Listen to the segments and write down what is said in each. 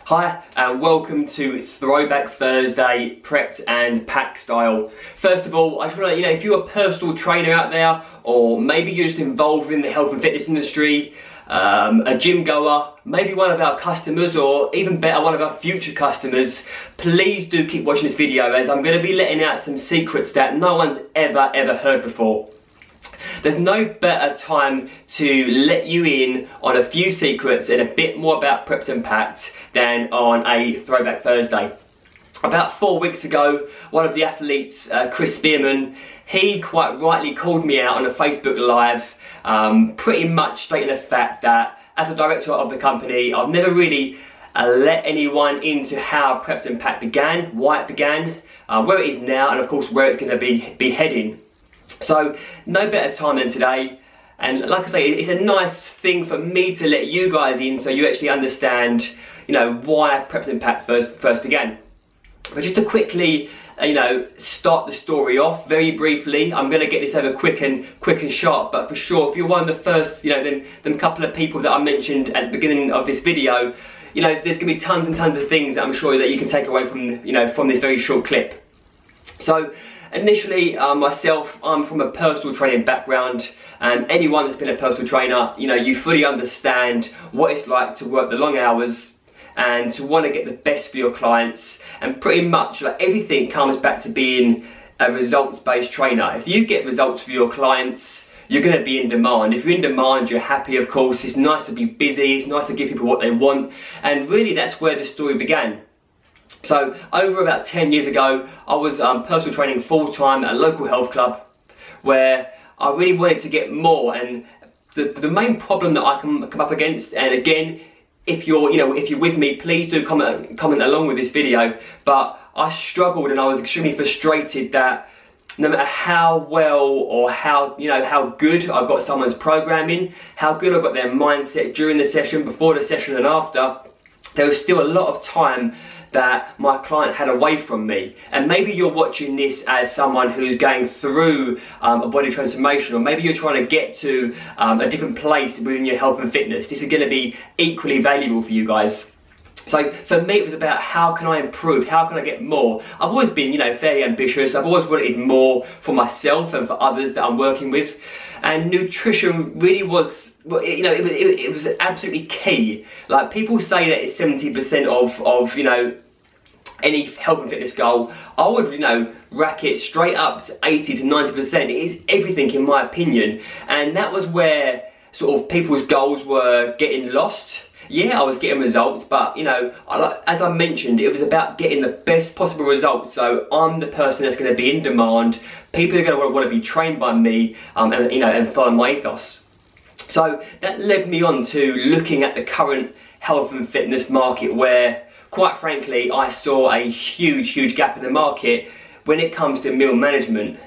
Hi and welcome to Throwback Thursday Prepped and Packed Style. First of all, I just want to let you know, if you're a personal trainer out there, or maybe you're just involved in the health and fitness industry, a gym goer, maybe one of our customers, or even better, one of our future customers, please do keep watching this video, as I'm going to be letting out some secrets that no one's ever heard before. There's no better time to let you in on a few secrets and a bit more about Prepped and Packed than on a Throwback Thursday. About 4 weeks ago, one of the athletes, Chris Spearman, he quite rightly called me out on a Facebook Live, pretty much stating the fact that as a director of the company, I've never really let anyone into how Prepped and Packed began, why it began, where it is now, and of course where it's going to be heading. So no better time than today, and like I say, it's a nice thing for me to let you guys in so you actually understand, you know, why Prepped and Packed first began. But just to quickly, start the story off very briefly. I'm going to get this over quick and sharp, but for sure, if you're one of the first, them couple of people that I mentioned at the beginning of this video, there's going to be tons and tons of things that I'm sure that you can take away from this very short clip. So initially, myself, I'm from a personal training background, and anyone that's been a personal trainer, you fully understand what it's like to work the long hours and to want to get the best for your clients, and pretty much like everything comes back to being a results-based trainer. If you get results for your clients, you're going to be in demand. If you're in demand, you're happy, of course. It's nice to be busy, it's nice to give people what they want, and really that's where the story began. So over about 10 years ago, I was personal training full-time at a local health club where I really wanted to get more, and the main problem that I come up against, and again, if you're with me, please do comment along with this video, but I struggled and I was extremely frustrated that no matter how well or how good I got someone's programming, how good I got their mindset during the session, before the session and after, there was still a lot of time that my client had away from me. And maybe you're watching this as someone who's going through a body transformation, or maybe you're trying to get to a different place within your health and fitness. This is going to be equally valuable for you guys. So for me, it was about how can I improve, how can I get more. I've always been fairly ambitious. I've always wanted more for myself and for others that I'm working with, and nutrition really was, it was absolutely key. Like, people say that it's 70% of any health and fitness goal. I would rack it straight up to 80 to 90%. It is everything, in my opinion, and that was where sort of people's goals were getting lost. Yeah, I was getting results, but as I mentioned, it was about getting the best possible results. So I'm the person that's going to be in demand. People are going to want to be trained by me, and follow my ethos. So that led me on to looking at the current health and fitness market, where, quite frankly, I saw a huge gap in the market when it comes to meal management.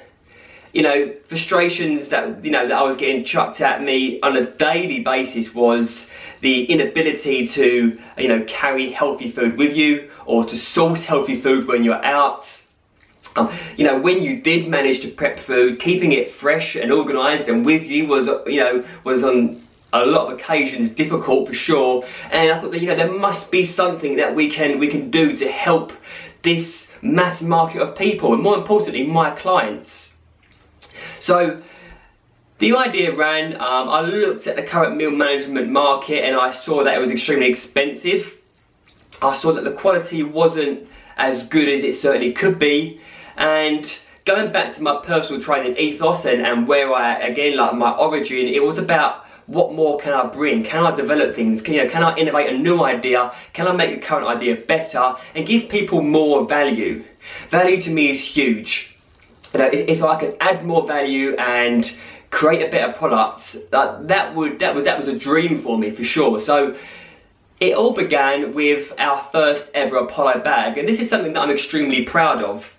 Frustrations that that I was getting chucked at me on a daily basis was the inability to carry healthy food with you, or to source healthy food when you're out. When you did manage to prep food, keeping it fresh and organised and with you was on a lot of occasions difficult, for sure. And I thought that there must be something that we can do to help this mass market of people, and more importantly, my clients. So the idea ran, I looked at the current meal management market and I saw that it was extremely expensive. I saw that the quality wasn't as good as it certainly could be. And going back to my personal training ethos and where my origin, it was about what more can I bring? Can I develop things? Can I innovate a new idea? Can I make the current idea better and give people more value? Value to me is huge. If I could add more value and create a better product, that was a dream for me, for sure. So it all began with our first ever Apollo bag, and this is something that I'm extremely proud of.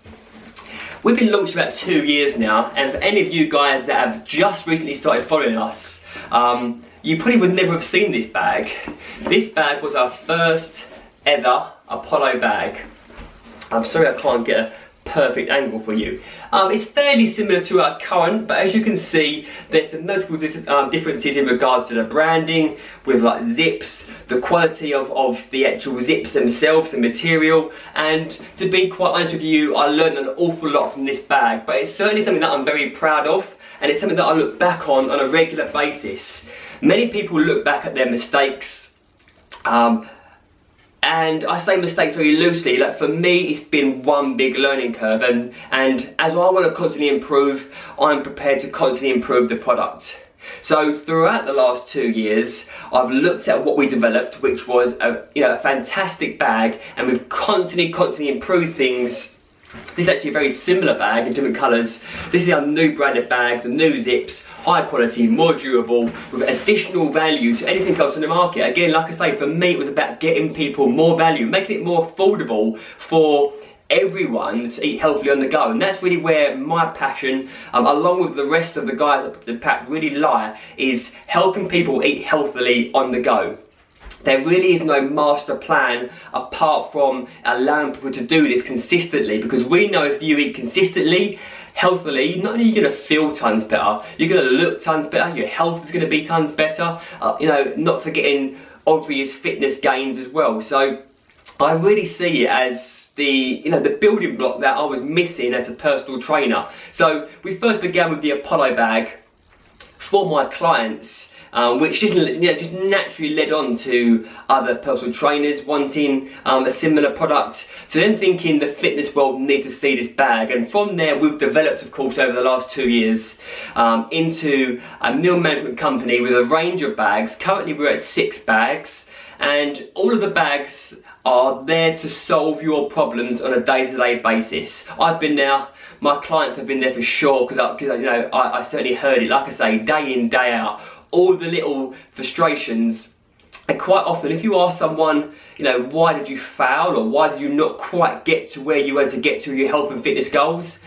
We've been launched about 2 years now, and for any of you guys that have just recently started following us, you probably would never have seen this bag. This bag was our first ever Apollo bag. I'm sorry I can't get a perfect angle for you. It's fairly similar to our current, but as you can see, there's some notable differences in regards to the branding, with like zips, the quality of the actual zips themselves, the material. And to be quite honest with you, I learned an awful lot from this bag, but it's certainly something that I'm very proud of, and it's something that I look back on a regular basis. Many people look back at their mistakes, and I say mistakes very loosely. Like, for me, it's been one big learning curve, and as I want to constantly improve, I'm prepared to constantly improve the product. So throughout the last 2 years, I've looked at what we developed, which was a fantastic bag, and we've constantly improved things. This is actually a very similar bag in different colours. This is our new branded bag, the new zips, high quality, more durable, with additional value to anything else in the market. Again, like I say, for me it was about getting people more value, making it more affordable for everyone to eat healthily on the go. And that's really where my passion, along with the rest of the guys at the pack, really lie, is helping people eat healthily on the go. There really is no master plan apart from allowing people to do this consistently, because we know if you eat consistently, healthily, not only are you going to feel tons better, you're going to look tons better, your health is going to be tons better, not forgetting obvious fitness gains as well. So I really see it as the building block that I was missing as a personal trainer. So we first began with the Apollo bag for my clients, which just naturally led on to other personal trainers wanting a similar product, to then thinking the fitness world need to see this bag. And from there we've developed, of course, over the last 2 years into a meal management company with a range of bags. Currently we're at 6 bags, and all of the bags are there to solve your problems on a day-to-day basis. I've been there, my clients have been there for sure, because I certainly heard it, like I say, day in, day out, all the little frustrations. And quite often, if you ask someone, why did you fail, or why did you not quite get to where you want to get to your health and fitness goals,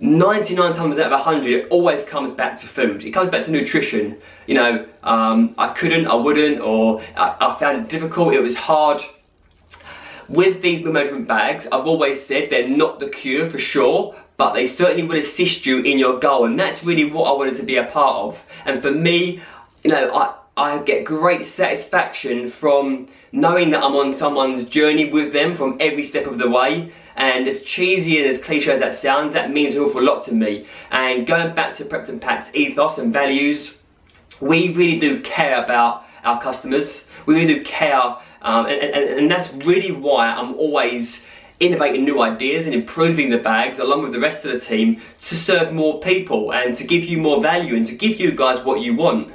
99 times out of 100, it always comes back to food. It comes back to nutrition. I couldn't, I wouldn't, or I found it difficult, it was hard. With these meal management bags, I've always said they're not the cure for sure, but they certainly will assist you in your goal, and that's really what I wanted to be a part of. And for me, I get great satisfaction from knowing that I'm on someone's journey with them from every step of the way. And as cheesy and as cliche as that sounds, that means an awful lot to me. And going back to Prepped and Packed's ethos and values, we really do care about our customers. We really do care, and that's really why I'm always innovating new ideas and improving the bags along with the rest of the team to serve more people and to give you more value and to give you guys what you want.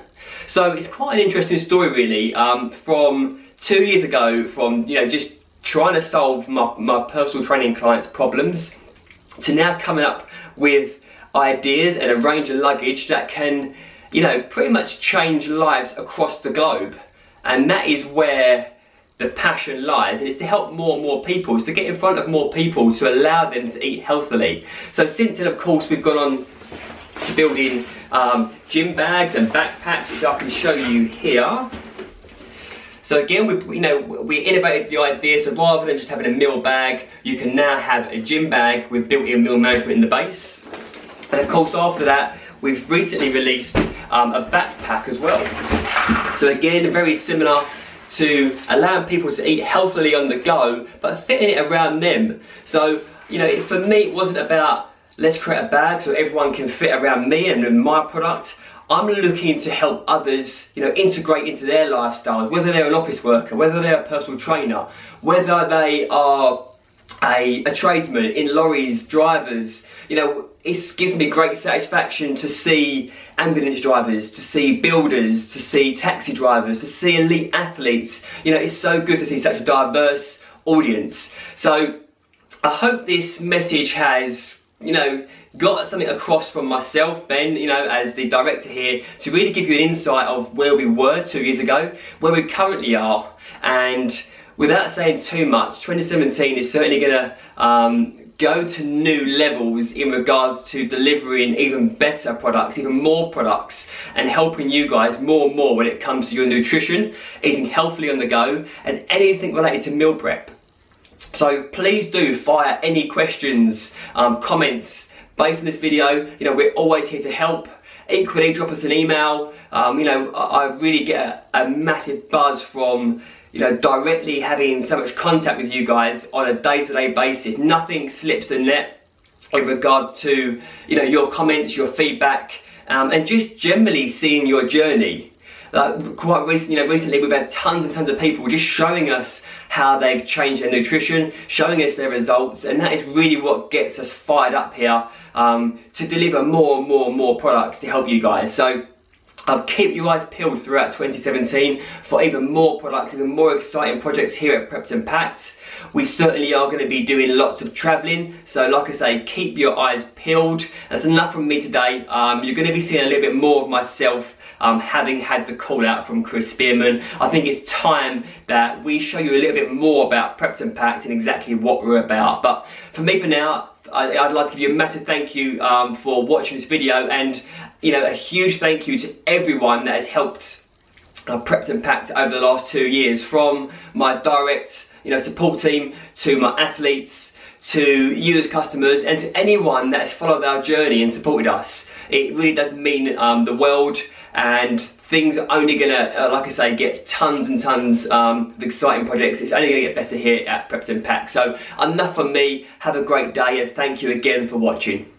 So it's quite an interesting story really, from 2 years ago, from just trying to solve my personal training clients' problems, to now coming up with ideas and a range of luggage that can pretty much change lives across the globe. And that is where the passion lies, and it's to help more and more people. It's to get in front of more people, to allow them to eat healthily. So since then, of course, we've gone on to building gym bags and backpacks, which I can show you here. So again, we innovated the idea, so rather than just having a meal bag, you can now have a gym bag with built-in meal management in the base. And of course, after that, we've recently released a backpack as well. So again, very similar to allowing people to eat healthily on the go, but fitting it around them. So, for me, it wasn't about let's create a bag so everyone can fit around me and my product. I'm looking to help others, integrate into their lifestyles, whether they're an office worker, whether they're a personal trainer, whether they are a tradesman in lorries, drivers. It gives me great satisfaction to see ambulance drivers, to see builders, to see taxi drivers, to see elite athletes. It's so good to see such a diverse audience. So I hope this message has, got something across from myself, Ben, as the director here, to really give you an insight of where we were 2 years ago, where we currently are. And without saying too much, 2017 is certainly going to go to new levels in regards to delivering even better products, even more products, and helping you guys more and more when it comes to your nutrition, eating healthily on the go, and anything related to meal prep. So please do fire any questions, comments based on this video. You know, we're always here to help. Equally, drop us an email. You know, I really get a massive buzz from, you know, directly having so much contact with you guys on a day-to-day basis. Nothing slips the net in regards to, you know, your comments, your feedback, and just generally seeing your journey. Quite recently, you know, recently we've had tons and tons of people just showing us how they've changed their nutrition, showing us their results, and that is really what gets us fired up here to deliver more and more products to help you guys. So keep your eyes peeled throughout 2017 for even more products, even more exciting projects here at Prepped and Packed. We certainly are going to be doing lots of travelling, so like I say, keep your eyes peeled. That's enough from me today. You're going to be seeing a little bit more of myself, having had the call out from Chris Spearman. I think it's time that we show you a little bit more about Prepped and Packed and exactly what we're about. But for me, for now, I'd like to give you a massive thank you for watching this video, and you know, a huge thank you to everyone that has helped Prepped and Packed over the last 2 years, from my direct, you know, support team to my athletes, to you as customers, and to anyone that has followed our journey and supported us. It really does mean the world, and things are only gonna, like I say, get tons and tons of exciting projects. It's only gonna get better here at Prepped and Packed. So enough from me. Have a great day, and thank you again for watching.